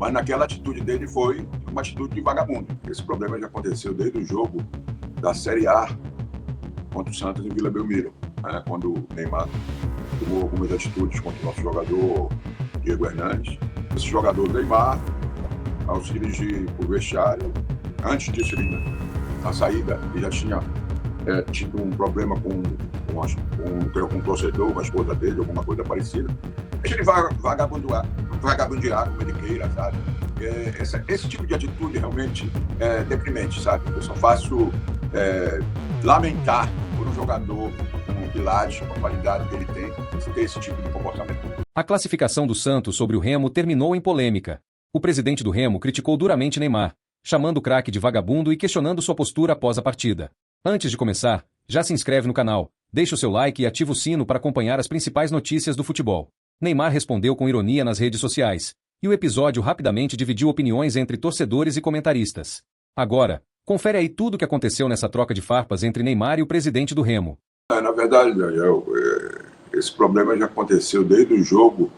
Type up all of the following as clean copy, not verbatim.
Mas naquela atitude dele foi uma atitude de vagabundo. Esse problema já aconteceu desde o jogo da Série A contra o Santos em Vila Belmiro, né? Quando o Neymar tomou algumas atitudes contra o nosso jogador Diego Hernandes. Esse jogador Neymar, ao se dirigir para o vestiário, antes disso, na saída, ele já tinha tido um problema com um torcedor, com a esposa dele, alguma coisa parecida. Deixa ele vagabundear como ele queira, sabe? Esse tipo de atitude realmente é deprimente, sabe? Eu só faço lamentar por um jogador com o quilate, com a qualidade que ele tem, ter esse tipo de comportamento. A classificação do Santos sobre o Remo terminou em polêmica. O presidente do Remo criticou duramente Neymar, chamando o craque de vagabundo e questionando sua postura após a partida. Antes de começar, já se inscreve no canal, deixa o seu like e ativa o sino para acompanhar as principais notícias do futebol. Neymar respondeu com ironia nas redes sociais, e o episódio rapidamente dividiu opiniões entre torcedores e comentaristas. Agora, confere aí tudo o que aconteceu nessa troca de farpas entre Neymar e o presidente do Remo. Na verdade, Daniel, esse problema já aconteceu desde o jogo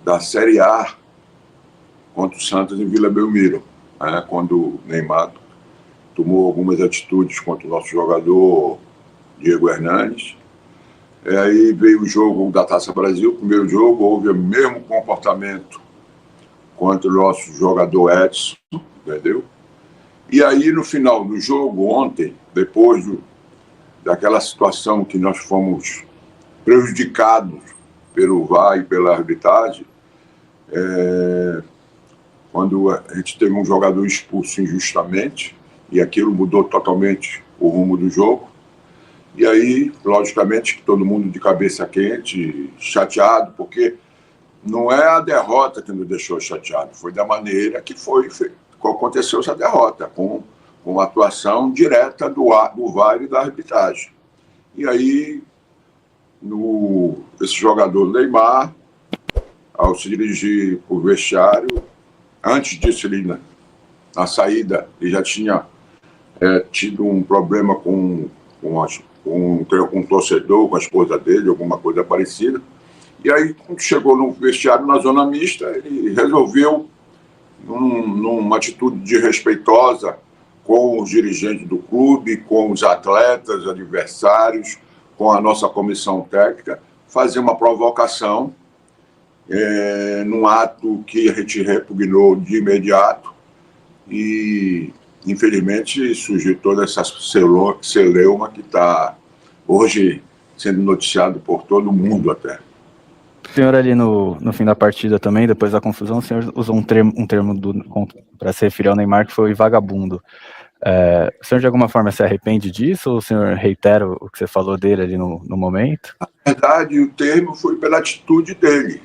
da Série A contra o Santos em Vila Belmiro, né? Quando o Neymar tomou algumas atitudes contra o nosso jogador Diego Hernandes. Aí veio o jogo da Taça Brasil, o primeiro jogo, houve o mesmo comportamento contra o nosso jogador Edson, entendeu? E aí, no final do jogo, ontem, depois daquela situação que nós fomos prejudicados pelo VAR e pela arbitragem, quando a gente teve um jogador expulso injustamente, e aquilo mudou totalmente o rumo do jogo. E aí, logicamente, todo mundo de cabeça quente, chateado, porque não é a derrota que nos deixou chateado, foi da maneira que aconteceu essa derrota, com a atuação direta do VAR e da arbitragem. E aí, esse jogador Neymar, ao se dirigir para o vestiário, antes disso, na saída, ele já tinha tido um problema com um torcedor, com a esposa dele, alguma coisa parecida. E aí, quando chegou no vestiário, na zona mista, ele resolveu, numa atitude desrespeitosa com os dirigentes do clube, com os atletas, adversários, com a nossa comissão técnica, fazer uma provocação num ato que a gente repugnou de imediato. E, infelizmente, surgiu toda essa celeuma que está hoje sendo noticiado por todo mundo até. O senhor ali no fim da partida também, depois da confusão, o senhor usou um termo para se referir ao Neymar que foi vagabundo. O senhor de alguma forma se arrepende disso ou o senhor reitera o que você falou dele ali no momento? Na verdade, o termo foi pela atitude dele,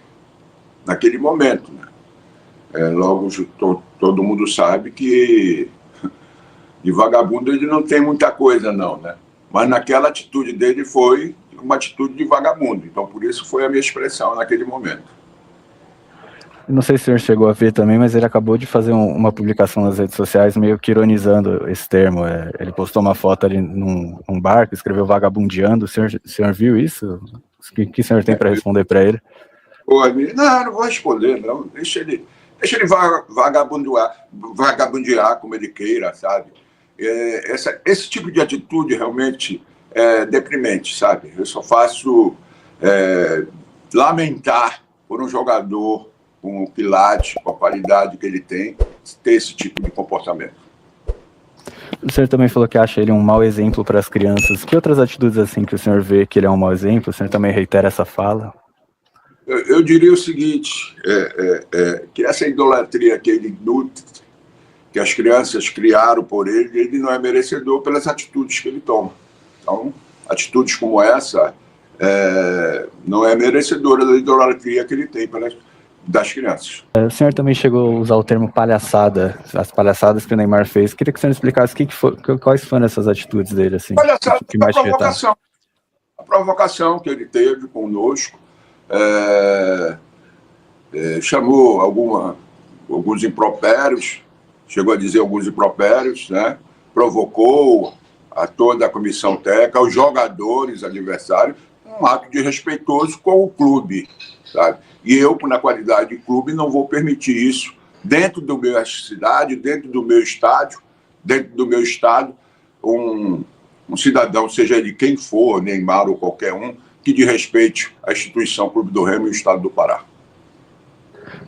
naquele momento, né? Logo, todo mundo sabe que de vagabundo ele não tem muita coisa, não, né? Mas naquela atitude dele foi uma atitude de vagabundo. Então, por isso foi a minha expressão naquele momento. Não sei se o senhor chegou a ver também, mas ele acabou de fazer uma publicação nas redes sociais meio que ironizando esse termo. Ele postou uma foto ali num barco, escreveu vagabundeando. O senhor viu isso? O que o senhor tem para responder para ele? Não vou responder, não. Deixa ele vagabundear como ele queira, sabe? Esse tipo de atitude realmente é deprimente, sabe? Eu só faço lamentar por um jogador com o quilate, com a qualidade que ele tem, ter esse tipo de comportamento. O senhor também falou que acha ele um mau exemplo para as crianças. Que outras atitudes assim que o senhor vê que ele é um mau exemplo? O senhor também reitera essa fala? Eu diria o seguinte, que essa idolatria que ele nutre, que as crianças criaram por ele não é merecedor pelas atitudes que ele toma. Então, atitudes como essa não é merecedora da idolatria que ele tem das crianças. O senhor também chegou a usar o termo palhaçada, as palhaçadas que o Neymar fez. Queria que o senhor explicasse quais foram essas atitudes dele, assim. Palhaçada, a provocação que ele teve conosco, chamou alguns impropérios, chegou a dizer alguns impropérios, né? Provocou a toda a comissão técnica, os jogadores adversários, um ato desrespeitoso com o clube, sabe? E eu, na qualidade de clube, não vou permitir isso dentro da minha cidade, dentro do meu estádio, dentro do meu estado, um cidadão, seja ele quem for, Neymar ou qualquer um, que desrespeite a instituição Clube do Remo e o Estado do Pará.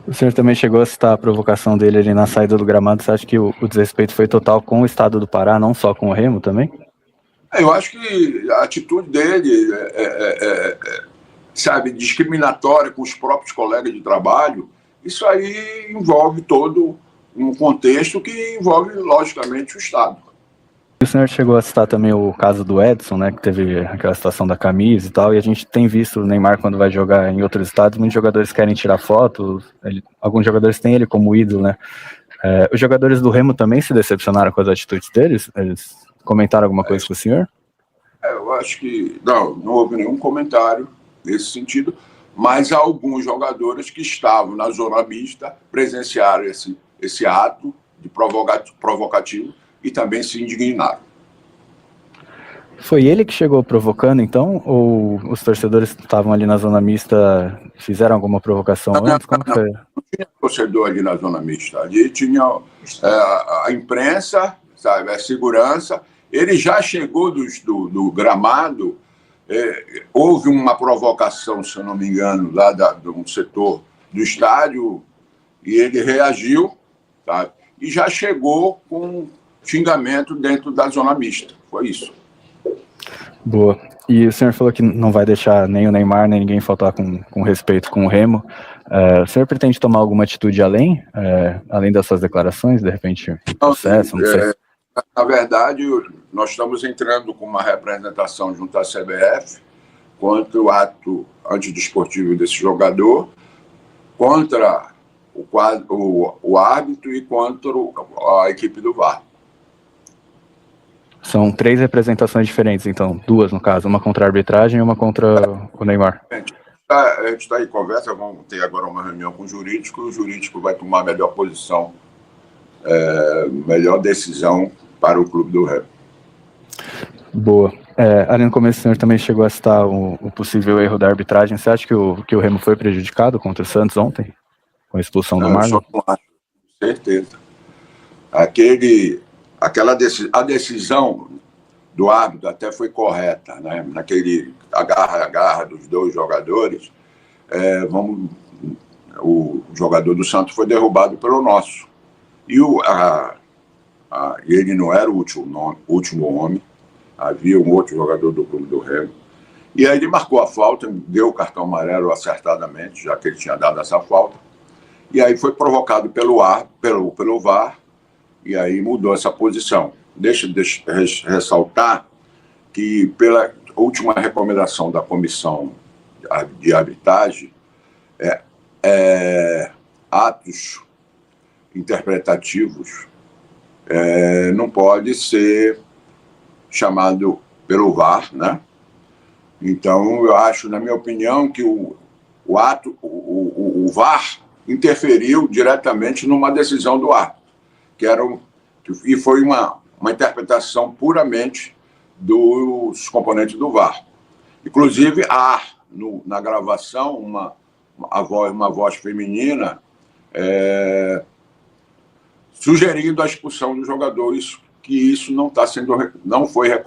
O senhor também chegou a citar a provocação dele ali na saída do gramado. Você acha que o desrespeito foi total com o Estado do Pará, não só com o Remo também? Eu acho que a atitude dele sabe, discriminatória com os próprios colegas de trabalho, isso aí envolve todo um contexto que envolve, logicamente, o Estado. O senhor chegou a citar também o caso do Edson, né, que teve aquela situação da camisa e tal, e a gente tem visto o Neymar quando vai jogar em outros estados, muitos jogadores querem tirar fotos, alguns jogadores têm ele como ídolo, né? Os jogadores do Remo também se decepcionaram com as atitudes deles? Eles comentaram alguma coisa com o senhor? Eu acho que não houve nenhum comentário nesse sentido, mas alguns jogadores que estavam na zona mista presenciaram esse ato de provocativo e também se indignaram. Foi ele que chegou provocando, então? Ou os torcedores que estavam ali na zona mista fizeram alguma provocação antes? Como foi? Não tinha torcedor ali na zona mista. Ali tinha a imprensa, sabe, a segurança. Ele já chegou do gramado. Houve uma provocação, se eu não me engano, lá de um setor do estádio, e ele reagiu, sabe, e já chegou com xingamento dentro da zona mista. Foi isso. Boa. E o senhor falou que não vai deixar nem o Neymar, nem ninguém faltar com respeito com o Remo. O senhor pretende tomar alguma atitude além das suas declarações, de repente, processo, não sei? Na verdade, nós estamos entrando com uma representação junto à CBF contra o ato antidesportivo desse jogador, contra o árbitro e contra a equipe do VAR. São 3 representações diferentes, então, 2 no caso, uma contra a arbitragem e uma contra o Neymar. A gente está em conversa, vamos ter agora uma reunião com o jurídico, e o jurídico vai tomar a melhor posição, melhor decisão para o Clube do Remo. Boa. Ali no começo o senhor também chegou a citar o possível erro da arbitragem. Você acha que o Remo foi prejudicado contra o Santos ontem? Com a expulsão do Marlon? Com certeza. A decisão do árbitro até foi correta, né? Naquele agarra dos 2 jogadores, o jogador do Santos foi derrubado pelo nosso. E ele não era o último homem, havia um outro jogador do Clube do Remo. E aí ele marcou a falta, deu o cartão amarelo acertadamente, já que ele tinha dado essa falta. E aí foi provocado pelo VAR, e aí mudou essa posição. Deixa eu ressaltar que, pela última recomendação da comissão de arbitragem, atos interpretativos não pode ser chamado pelo VAR, né? Então, eu acho, na minha opinião, que o VAR interferiu diretamente numa decisão do árbitro, e foi uma interpretação puramente dos componentes do VAR. Inclusive, há na gravação uma voz feminina sugerindo a expulsão dos jogadores, que isso não foi reconhecido.